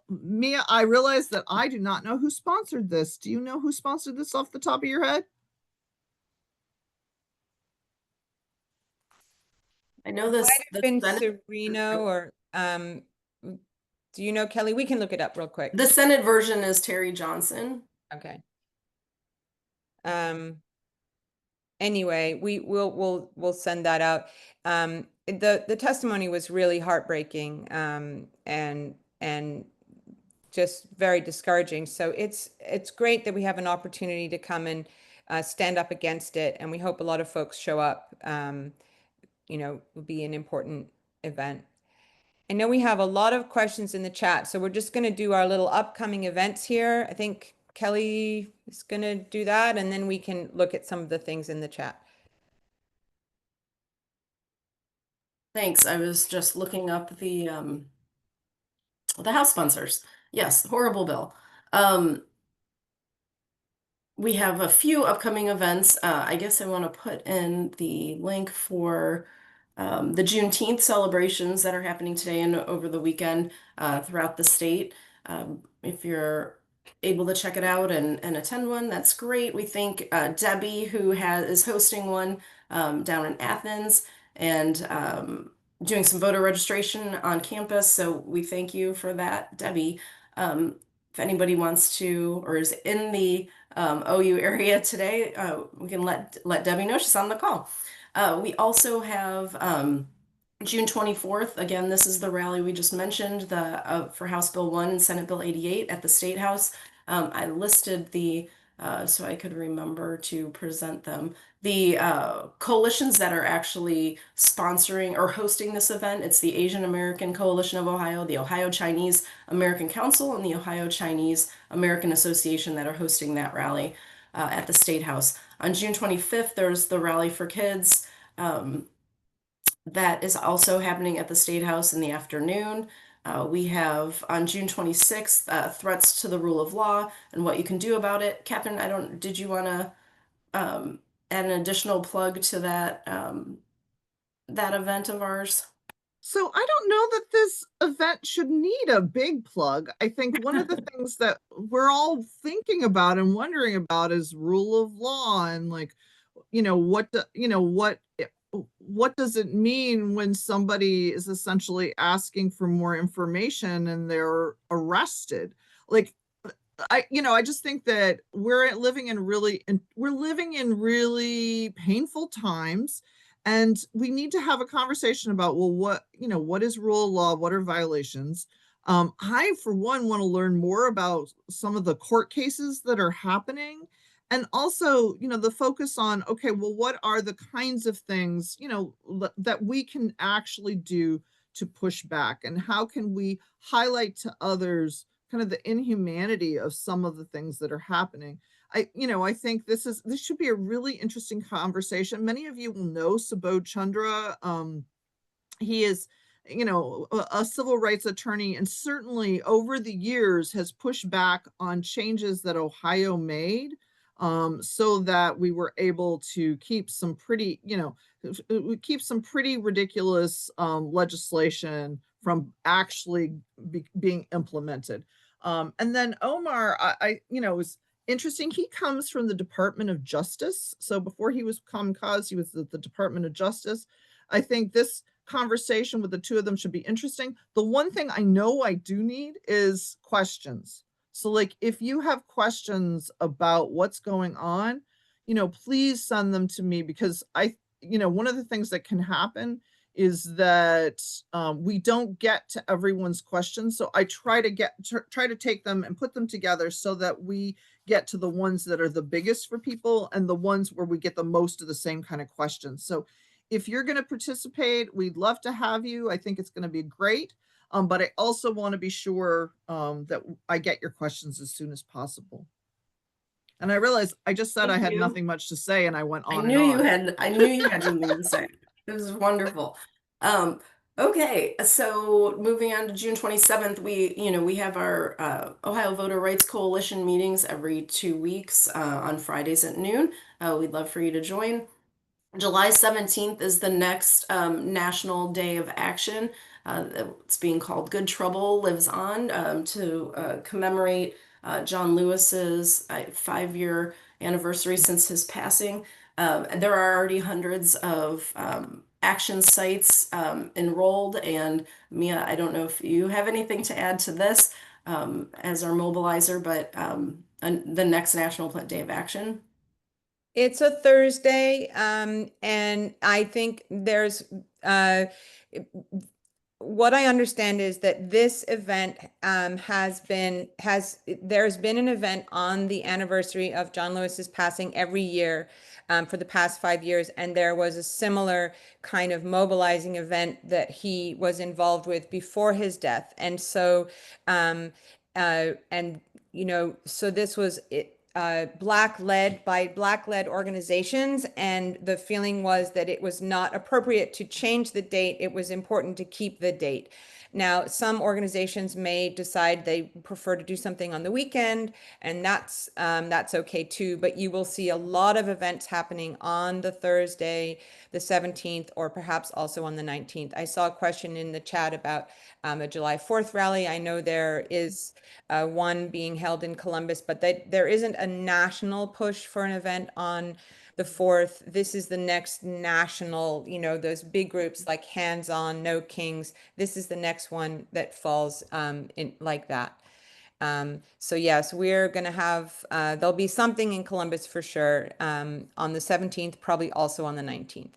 Mia, I realize that I do not know who sponsored this. Do you know who sponsored this off the top of your head? I know Might this, have the been Senate, Sereno or do you know, Kelly? We can look it up real quick. the Senate version is Terry Johnson. Okay. Anyway, we'll send that out. The testimony was really heartbreaking, and just very discouraging. So it's great that we have an opportunity to come and stand up against it, and we hope a lot of folks show up. You know, will be an important event. I know we have a lot of questions in the chat, so we're just going to do our little upcoming events here. I think Kelly is going to do that, and then we can look at some of the things in the chat. Thanks. I was just looking up the House sponsors. Yes, horrible bill. We have a few upcoming events. I guess I want to put in the link for the Juneteenth celebrations that are happening today and over the weekend throughout the state. If you're able to check it out and attend one, that's great. We thank Debbie, who is hosting one down in Athens and doing some voter registration on campus. So we thank you for that, Debbie. If anybody wants to or is in the OU area today, we can let Debbie know she's on the call. We also have June 24th. Again, this is the rally we just mentioned, for House Bill 1 and Senate Bill 88 at the State House. I listed the so I could remember to present them. The coalitions that are actually sponsoring or hosting this event, it's the Asian American Coalition of Ohio, the Ohio Chinese American Council, and the Ohio Chinese American Association that are hosting that rally at the State House. On June 25th, there's the Rally for Kids. That is also happening at the State House in the afternoon. We have on June 26th, threats to the rule of law and what you can do about it. Catherine, did you want to add an additional plug to that that event of ours? So I don't know that this event should need a big plug. I think one of the things that we're all thinking about and wondering about is rule of law and like, what does it mean when somebody is essentially asking for more information and they're arrested? Like, I just think that we're living in really painful times, and we need to have a conversation about, well, what is rule of law? What are violations? I, for one, want to learn more about some of the court cases that are happening. And also, the focus on, okay, well, what are the kinds of things, that we can actually do to push back? And how can we highlight to others kind of the inhumanity of some of the things that are happening? I think this should be a really interesting conversation. Many of you will know Subodh Chandra. He is, a civil rights attorney, and certainly over the years has pushed back on changes that Ohio made, so that we were able to keep some pretty, ridiculous legislation from actually being implemented. And then Omar, it was interesting. He comes from the Department of Justice. So before he was Common Cause, he was at the Department of Justice. I think this conversation with the two of them should be interesting. The one thing I know I do need is questions. So like, if you have questions about what's going on, please send them to me, because one of the things that can happen is that we don't get to everyone's questions. So I try to take them and put them together so that we get to the ones that are the biggest for people and the ones where we get the most of the same kind of questions. So if you're going to participate, we'd love to have you. I think it's going to be great. But I also want to be sure that I get your questions as soon as possible. And I realized I just said I had nothing much to say, and I went on. I knew you had something to say. It was wonderful. Okay, so moving on to June 27th, we have our Ohio Voter Rights Coalition meetings every 2 weeks on Fridays at noon. We'd love for you to join. July 17th is the next National Day of Action. It's being called Good Trouble Lives On to commemorate John Lewis's 5-year anniversary since his passing. And there are already hundreds of action sites enrolled. And Mia, I don't know if you have anything to add to this as our mobilizer, but the next National Day of Action. It's a Thursday, and I think uh, what I understand is that this event there's been an event on the anniversary of John Lewis's passing every year for the past 5 years, and there was a similar kind of mobilizing event that he was involved with before his death, and so and so this was it. Black led by Black led organizations, and the feeling was that it was not appropriate to change the date. It was important to keep the date. Now, some organizations may decide they prefer to do something on the weekend, and that's okay too. But you will see a lot of events happening on the Thursday, the 17th, or perhaps also on the 19th. I saw a question in the chat about a July 4th rally. I know there is one being held in Columbus, but there isn't a national push for an event on the 4th. This is the next national, those big groups like Hands On, No Kings. This is the next one that falls in like that. So yes, we're going to have, there'll be something in Columbus for sure on the 17th, probably also on the 19th.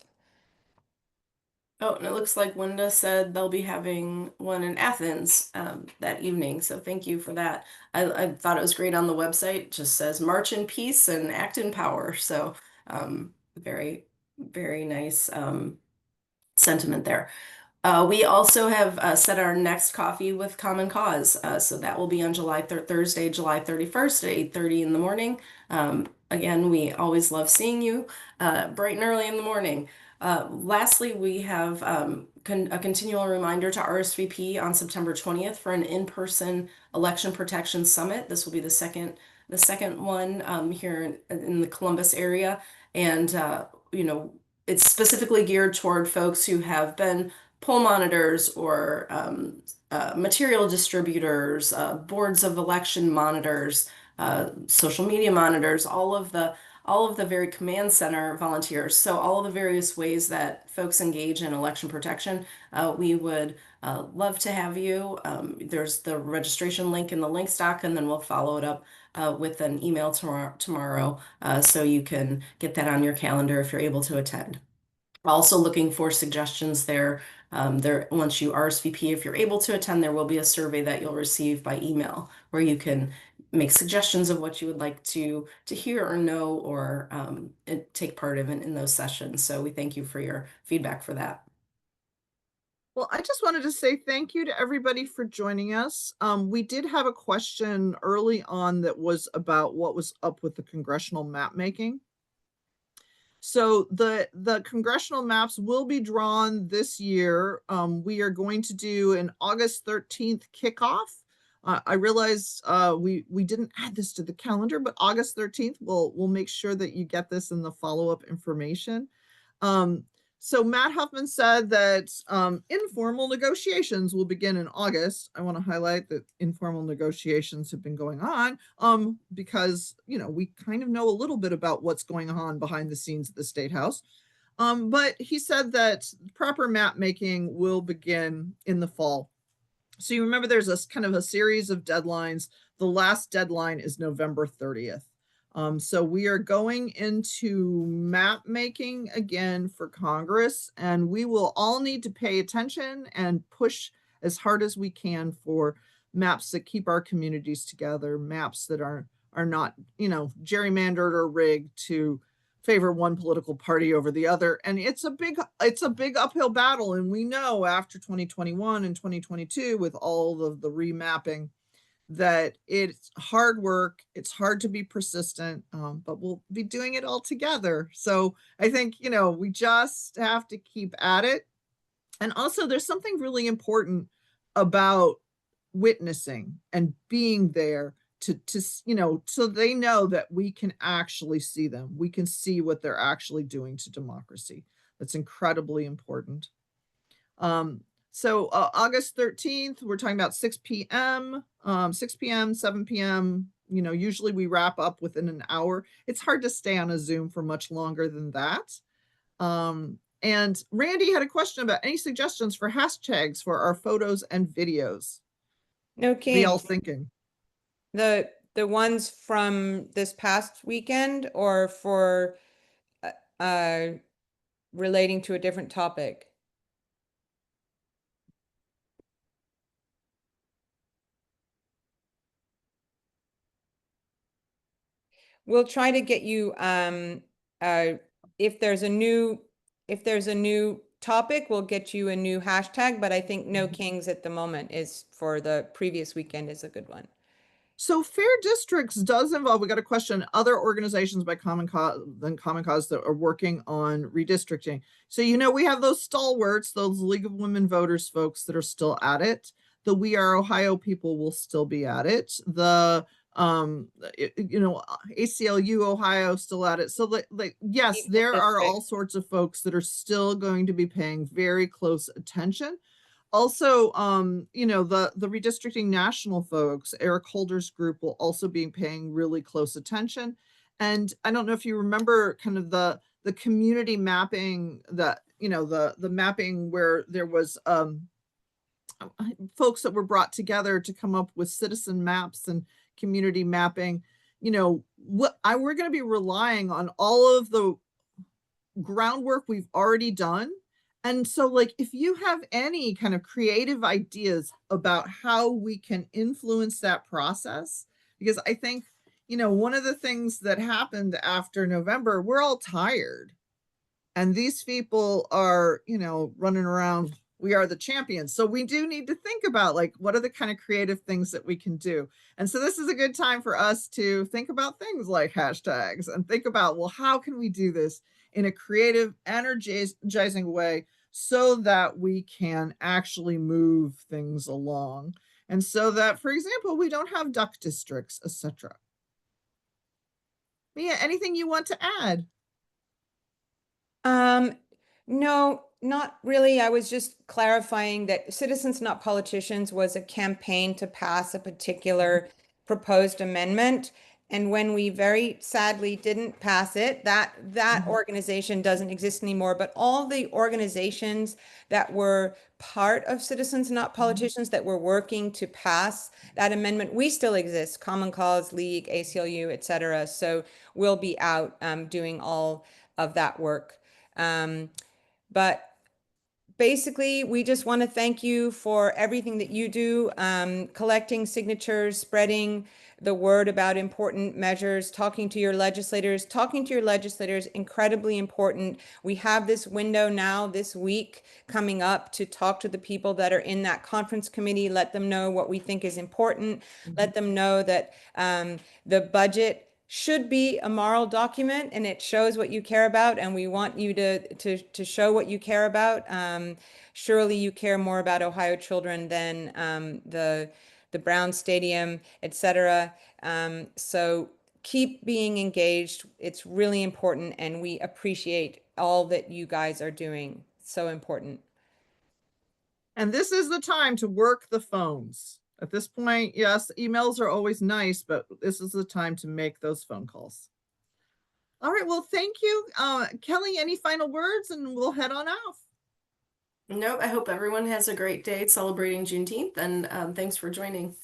Oh, and it looks like Linda said they'll be having one in Athens that evening. So thank you for that. I thought it was great on the website. It just says march in peace and act in power. So very, very nice sentiment there. We also have set our next coffee with Common Cause. So that will be on Thursday, July 31st at 8:30 in the morning. Again, we always love seeing you bright and early in the morning. Lastly, we have a continual reminder to RSVP on September 20th for an in-person election protection summit. This will be the second one here in the Columbus area. And, it's specifically geared toward folks who have been poll monitors or material distributors, boards of election monitors, social media monitors, all of the very command center volunteers. So all of the various ways that folks engage in election protection, we would love to have you. There's the registration link in the links doc, and then we'll follow it up with an email tomorrow so you can get that on your calendar if you're able to attend. Also looking for suggestions there. Once you RSVP, if you're able to attend, there will be a survey that you'll receive by email where you can make suggestions of what you would like to hear or know or take part in those sessions. So we thank you for your feedback for that. Well, I just wanted to say thank you to everybody for joining us. We did have a question early on that was about what was up with the congressional map making. So the congressional maps will be drawn this year. We are going to do an August 13th kickoff. I realized we didn't add this to the calendar, but August 13th, we'll make sure that you get this in the follow-up information. So Matt Huffman said that informal negotiations will begin in August. I want to highlight that informal negotiations have been going on because, we kind of know a little bit about what's going on behind the scenes at the State House. But he said that proper map making will begin in the fall. So you remember there's a kind of a series of deadlines. The last deadline is November 30th. So we are going into map making again for Congress, and we will all need to pay attention and push as hard as we can for maps that keep our communities together, maps that are not, gerrymandered or rigged to favor one political party over the other. And it's a big uphill battle. And we know after 2021 and 2022, with all of the remapping, that it's hard work. It's hard to be persistent, but we'll be doing it all together. So I think, we just have to keep at it. And also there's something really important about witnessing and being there so they know that we can actually see them. We can see what they're actually doing to democracy. That's incredibly important. So August 13th, we're talking about 6 p.m., 6 p.m., 7 p.m. Usually we wrap up within an hour. It's hard to stay on a Zoom for much longer than that. And Randy had a question about any suggestions for hashtags for our photos and videos. No What are y'all Kings. thinking? The ones from this past weekend or for relating to a different topic? We'll try to get you if there's a new topic, we'll get you a new hashtag, but I think No Kings at the moment is for the previous weekend is a good one. So Fair Districts does involve, we got a question, other organizations by Common Cause that are working on redistricting. So, we have those stalwarts, those League of Women Voters folks that are still at it. The We Are Ohio people will still be at it. The ACLU Ohio still at it. So yes, People there are district. all sorts of folks that are still going to be paying very close attention. Also, the redistricting national folks, Eric Holder's group, will also be paying really close attention. And I don't know if you remember kind of the community mapping, that the mapping where there was folks that were brought together to come up with citizen maps and community mapping. We're going to be relying on all of the groundwork we've already done. And so, if you have any kind of creative ideas about how we can influence that process, because I think, one of the things that happened after November, we're all tired. And these people are, running around, we are the champions. So we do need to think about what are the kind of creative things that we can do. And so this is a good time for us to think about things like hashtags and think about, well, how can we do this in a creative, energizing way so that we can actually move things along. And so that, for example, we don't have duck districts, etc. Mia, anything you want to add? No, not really. I was just clarifying that Citizens Not Politicians was a campaign to pass a particular proposed amendment. And when we very sadly didn't pass it, that organization doesn't exist anymore. But all the organizations that were part of Citizens Not Politicians that were working to pass that amendment, we still exist. Common Cause, League, ACLU, et cetera. So we'll be out doing all of that work. But basically, we just want to thank you for everything that you do, collecting signatures, spreading the word about important measures, talking to your legislators. Talking to your legislators, incredibly important. We have this window now this week coming up to talk to the people that are in that conference committee, let them know what we think is important, let them know that the budget should be a moral document and it shows what you care about, and we want you to show what you care about. Surely you care more about Ohio children than the Brown Stadium, etc. So keep being engaged. It's really important, and we appreciate all that you guys are doing. So important. And this is the time to work the phones. At this point, yes, emails are always nice, but this is the time to make those phone calls. All right, well, thank you. Kelly, any final words, and we'll head on out. Nope, I hope everyone has a great day celebrating Juneteenth, and thanks for joining.